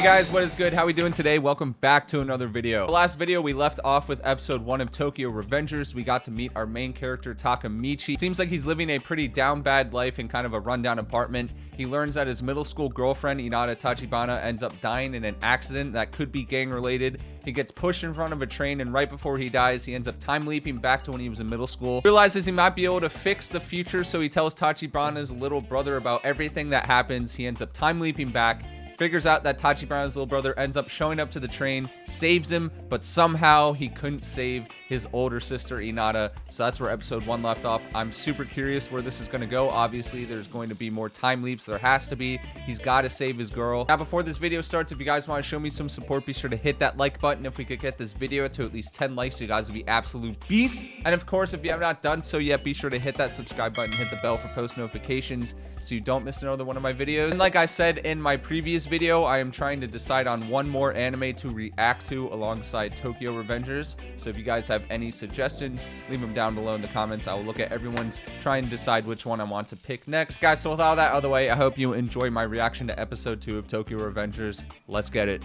Hey guys, what is good? How we doing today? Welcome back to another video. The last video we left off with episode 1 of Tokyo Revengers. We got to meet our main character Takemichi. Seems like he's living a pretty down bad life in kind of a rundown apartment. He learns that his middle school girlfriend Hinata Tachibana ends up dying in an accident that could be gang related. He gets pushed in front of a train, and right before he dies, he ends up time leaping back to when he was in middle school. Realizes he might be able to fix the future, so he tells Tachibana's little brother about everything that happens. He ends up time leaping back, figures out that Tachibana's little brother ends up showing up to the train, saves him, but somehow he couldn't save his older sister Hinata. So that's where episode 1 left off. I'm super curious where this is going to go. Obviously, there's going to be more time leaps. There has to be. He's got to save his girl. Now, before this video starts, if you guys want to show me some support, be sure to hit that like button. If we could get this video to at least 10 likes, you guys would be absolute beasts. And of course, if you have not done so yet, be sure to hit that subscribe button, hit the bell for post notifications so you don't miss another one of my videos. And like I said in my previous video, I am trying to decide on one more anime to react to alongside Tokyo Revengers. So if you guys have any suggestions, leave them down below in the comments. I will look at everyone's, try and decide which one I want to pick next. Guys, so with all that out of the way, I hope you enjoy my reaction to episode 2 of Tokyo Revengers. Let's get it.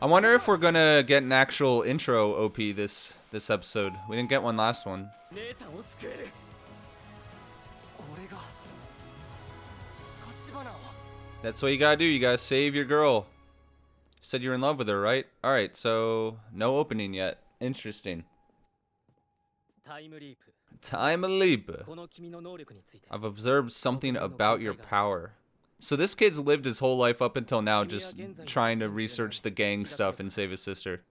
I wonder if we're gonna get an actual intro OP this episode. We didn't get one last one. That's what you gotta do. You gotta save your girl. You said you're in love with her, right? Alright, so no opening yet. Interesting. Time leap. I've observed something about your power. So this kid's lived his whole life up until now just trying to research the gang stuff and save his sister.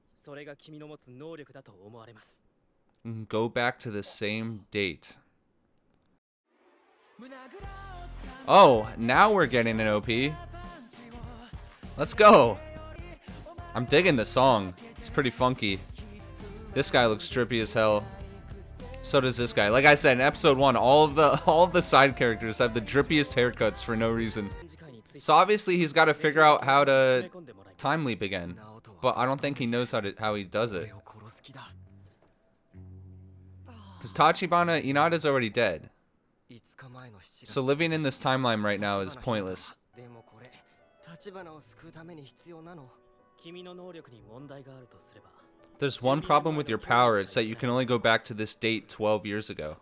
Go back to the same date. Oh, now we're getting an OP. Let's go. I'm digging the song. It's pretty funky. This guy looks trippy as hell. So does this guy. Like I said in episode 1, all of the side characters have the drippiest haircuts for no reason. So obviously he's got to figure out how to time leap again. But I don't think he knows how he does it. Because Tachibana Hinata's already dead. So living in this timeline right now is pointless. There's one problem with your power. It's that you can only go back to this date 12 years ago.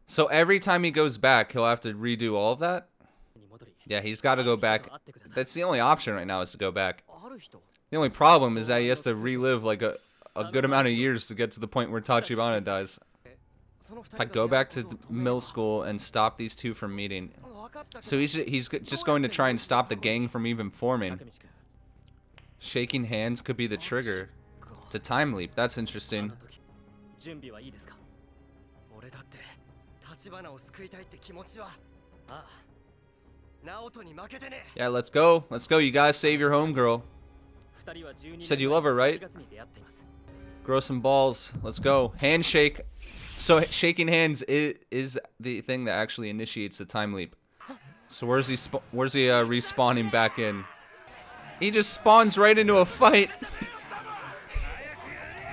So every time he goes back, he'll have to redo all of that? Yeah, he's got to go back. That's the only option right now, is to go back. The only problem is that he has to relive like a good amount of years to get to the point where Tachibana dies. If I go back to middle school and stop these two from meeting. So he's just going to try and stop the gang from even forming. Shaking hands could be the trigger to time leap. That's interesting. Yeah, let's go. Let's go. You guys save your homegirl. You said you love her, right? Grow some balls. Let's go. Handshake. So shaking hands is the thing that actually initiates the time leap. So where's he respawning back in? He just spawns right into a fight.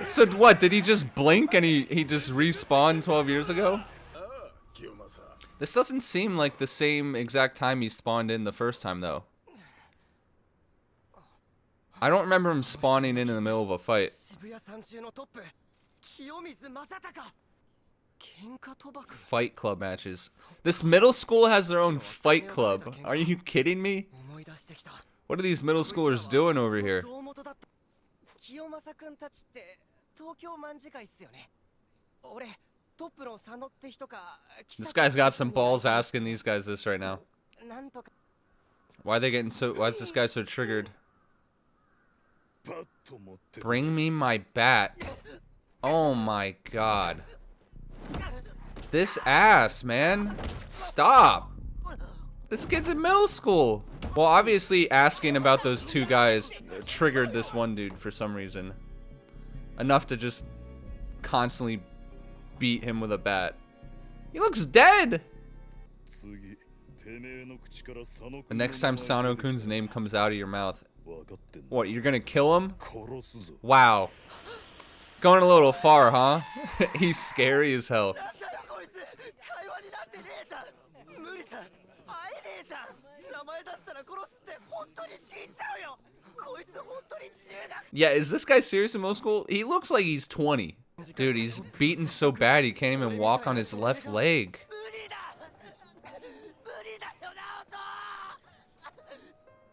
So what? Did he just blink and he just respawned 12 years ago? This doesn't seem like the same exact time he spawned in the first time though. I don't remember him spawning in the middle of a fight. Fight club matches. This middle school has their own fight club. Are you kidding me? What are these middle schoolers doing over here? This guy's got some balls asking these guys this right now. Why are they getting so... Why is this guy so triggered? Bring me my bat. Oh my god. This ass, man. Stop. This kid's in middle school. Well, obviously asking about those two guys triggered this one dude for some reason. Enough to just constantly beat him with a bat. He looks dead. The next time Sano-kun's name comes out of your mouth. What, you're gonna kill him? Wow. Going a little far, huh? He's scary as hell. Yeah, is this guy serious in middle school? He looks like he's 20. Dude, he's beaten so bad he can't even walk on his left leg.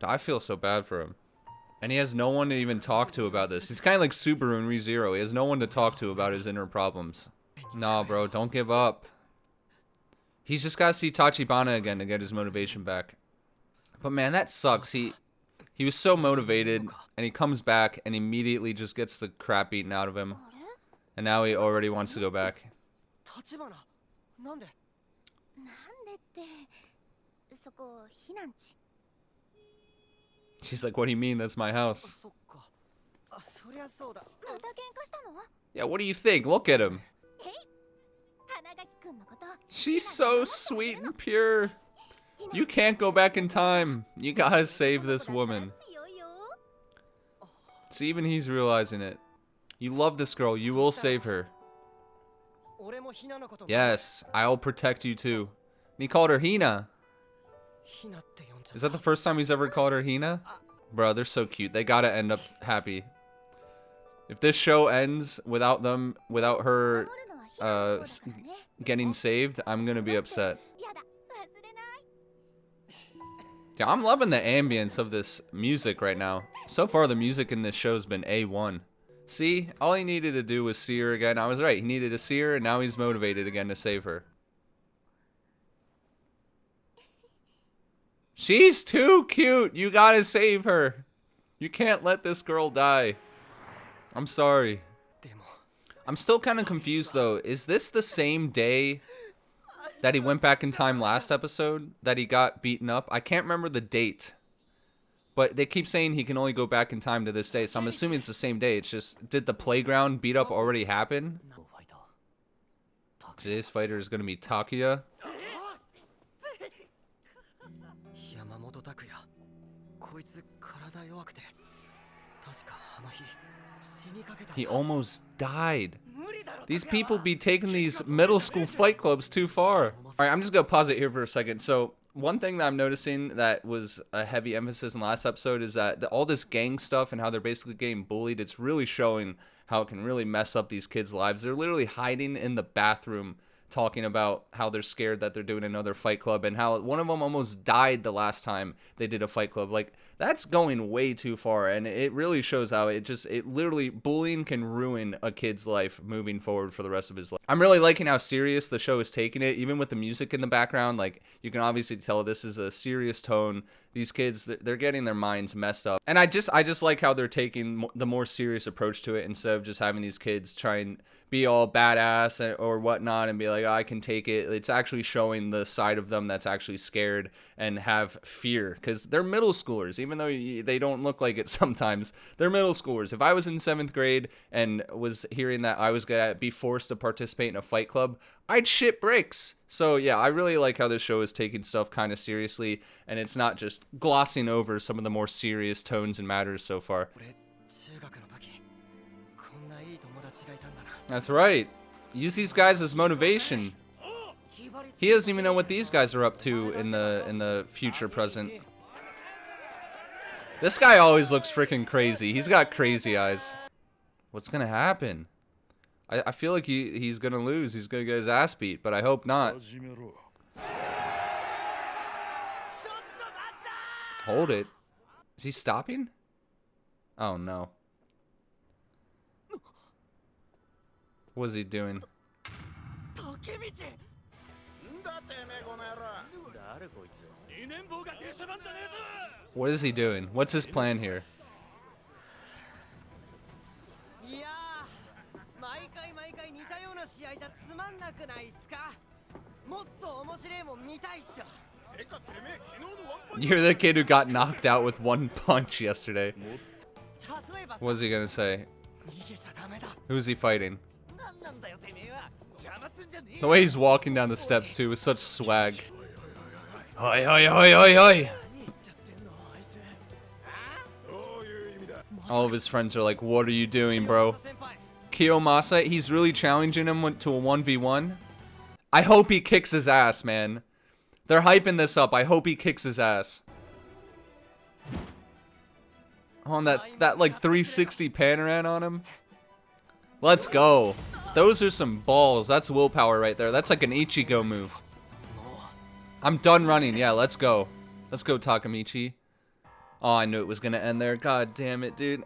I feel so bad for him. And he has no one to even talk to about this. He's kind of like Subaru in ReZero. He has no one to talk to about his inner problems. Nah, bro, don't give up. He's just got to see Tachibana again to get his motivation back. But man, that sucks. He was so motivated, and he comes back and immediately just gets the crap beaten out of him. And now he already wants to go back. She's like, what do you mean? That's my house. Yeah, what do you think? Look at him. She's so sweet and pure. You can't go back in time. You gotta save this woman. See, even he's realizing it. You love this girl. You will save her. Yes, I'll protect you too. And he called her Hina. Is that the first time he's ever called her Hina? Bro, they're so cute. They gotta end up happy. If this show ends without her getting saved, I'm gonna be upset. Yeah, I'm loving the ambience of this music right now. So far, the music in this show has been A1. See, all he needed to do was see her again. I was right. He needed to see her, and now he's motivated again to save her. She's too cute. You gotta save her. You can't let this girl die. I'm sorry. I'm still kind of confused, though. Is this the same day that he went back in time last episode that he got beaten up? I can't remember the date. But they keep saying he can only go back in time to this day, so I'm assuming it's the same day. It's just, did the playground beat up already happen? Today's fighter is going to be Takuya. He almost died. These people be taking these middle school fight clubs too far. Alright, I'm just going to pause it here for a second. So, one thing that I'm noticing that was a heavy emphasis in the last episode is that all this gang stuff and how they're basically getting bullied, it's really showing how it can really mess up these kids' lives. They're literally hiding in the bathroom talking about how they're scared that they're doing another fight club and how one of them almost died the last time they did a fight club. Like, that's going way too far, and it really shows how it literally, bullying can ruin a kid's life moving forward for the rest of his life. I'm really liking how serious the show is taking it, even with the music in the background. Like, you can obviously tell this is a serious tone. These kids, they're getting their minds messed up. And I just like how they're taking the more serious approach to it instead of just having these kids try and be all badass or whatnot and be like, oh, I can take it. It's actually showing the side of them that's actually scared and have fear, because they're middle schoolers, even though they don't look like it sometimes. They're middle schoolers. If I was in 7th grade and was hearing that I was going to be forced to participate in a fight club, I'd shit bricks. So yeah, I really like how this show is taking stuff kind of seriously, and it's not just glossing over some of the more serious tones and matters so far. That's right. Use these guys as motivation. He doesn't even know what these guys are up to in the future present. This guy always looks freaking crazy. He's got crazy eyes. What's gonna happen? I feel like he's gonna lose. He's gonna get his ass beat, but I hope not. Hold it. Is he stopping? Oh no. What is he doing? What is he doing? What's his plan here? You're the kid who got knocked out with one punch yesterday. What is he gonna say? Who's he fighting? The way he's walking down the steps too with such swag. Hoi hoi hoi hoi hoi! All of his friends are like, what are you doing, bro? Kiyomasa, he's really challenging him to a 1v1. I hope he kicks his ass, man. They're hyping this up. I hope he kicks his ass. On that like 360 panoran on him. Let's go. Those are some balls. That's willpower right there. That's like an Ichigo move. I'm done running. Yeah, let's go. Let's go, Takemichi. Oh, I knew it was gonna end there. God damn it, dude.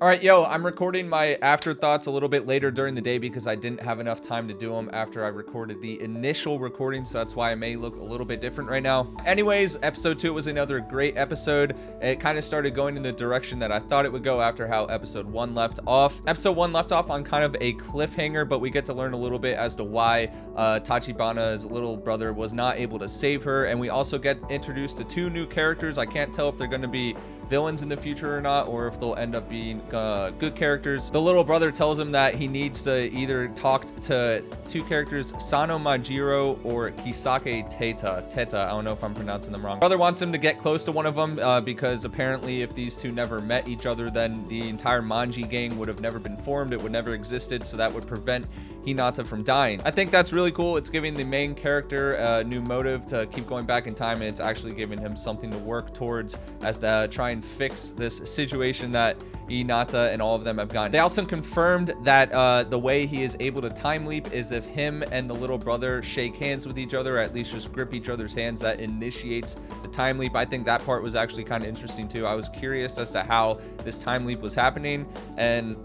All right, yo, I'm recording my afterthoughts a little bit later during the day because I didn't have enough time to do them after I recorded the initial recording, so that's why I may look a little bit different right now. Anyways, episode 2 was another great episode. It kind of started going in the direction that I thought it would go after how episode 1 left off. Episode 1 left off on kind of a cliffhanger, but we get to learn a little bit as to why Tachibana's little brother was not able to save her, and we also get introduced to 2 new characters. I can't tell if they're going to be villains in the future or not, or if they'll end up being good characters. The little brother tells him that he needs to either talk to 2 characters, Sano Majiro or Kisake Teta. I don't know if I'm pronouncing them wrong. Brother wants him to get close to one of them because apparently if these 2 never met each other, then the entire Manji gang would have never been formed. It would never existed, so that would prevent Hinata from dying. I think that's really cool. It's giving the main character a new motive to keep going back in time, and it's actually giving him something to work towards as to try and fix this situation that Hinata and all of them have gotten. They also confirmed that the way he is able to time leap is if him and the little brother shake hands with each other, or at least just grip each other's hands. That initiates the time leap. I think that part was actually kind of interesting too. I was curious as to how this time leap was happening, and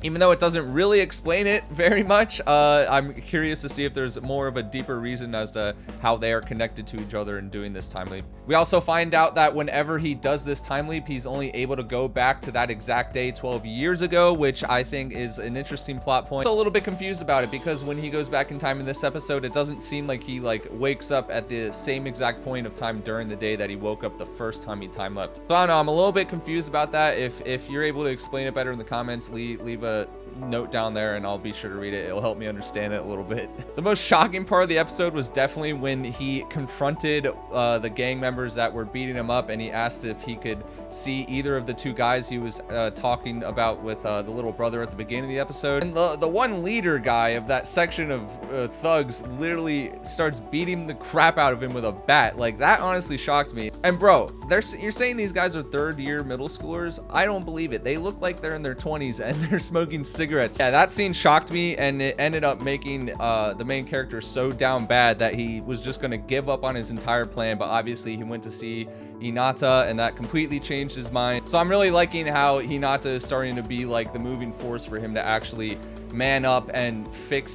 even though it doesn't really explain it very much, I'm curious to see if there's more of a deeper reason as to how they are connected to each other in doing this time leap. We also find out that whenever he does this time leap, he's only able to go back to that exact day 12 years ago, which I think is an interesting plot point. I'm a little bit confused about it because when he goes back in time in this episode, it doesn't seem like he like wakes up at the same exact point of time during the day that he woke up the first time he time leapt. So I don't know, I'm a little bit confused about that. If you're able to explain it better in the comments, leave a note down there and I'll be sure to read it. It'll help me understand it a little bit. The most shocking part of the episode was definitely when he confronted the gang members that were beating him up, and he asked if he could see either of the 2 guys he was talking about with the little brother at the beginning of the episode. And the one leader guy of that section of thugs literally starts beating the crap out of him with a bat. Like, that honestly shocked me. And bro, you're saying these guys are 3rd year middle schoolers? I don't believe it. They look like they're in their 20s and they're smoking cigarettes. Yeah, that scene shocked me, and it ended up making the main character so down bad that he was just going to give up on his entire plan. But obviously he went to see Hinata, and that completely changed his mind. So I'm really liking how Hinata is starting to be like the moving force for him to actually man up and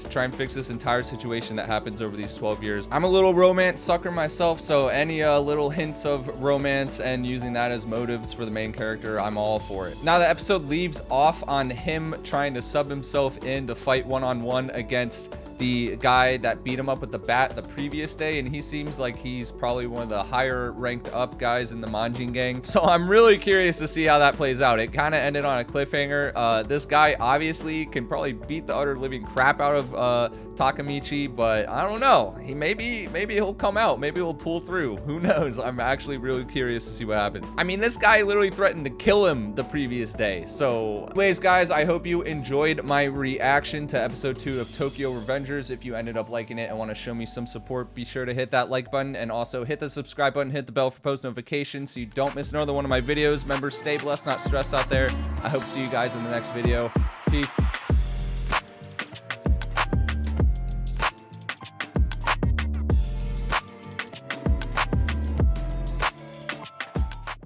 try and fix this entire situation that happens over these 12 years. I'm a little romance sucker myself, so any little hints of romance and using that as motives for the main character, I'm all for it. Now the episode leaves off on him trying to sub himself in to fight one-on-one against the guy that beat him up with the bat the previous day, and he seems like he's probably one of the higher ranked up guys in the Manjin gang. So I'm really curious to see how that plays out. It kind of ended on a cliffhanger. This guy obviously can probably beat the utter living crap out of Takemichi, but I don't know. Maybe he'll come out. Maybe he'll pull through. Who knows? I'm actually really curious to see what happens. I mean, this guy literally threatened to kill him the previous day. So anyways, guys, I hope you enjoyed my reaction to episode 2 of Tokyo Revengers. If you ended up liking it and want to show me some support, be sure to hit that like button and also hit the subscribe button, hit the bell for post notifications so you don't miss another one of my videos. Remember, stay blessed, not stressed out there. I hope to see you guys in the next video. Peace.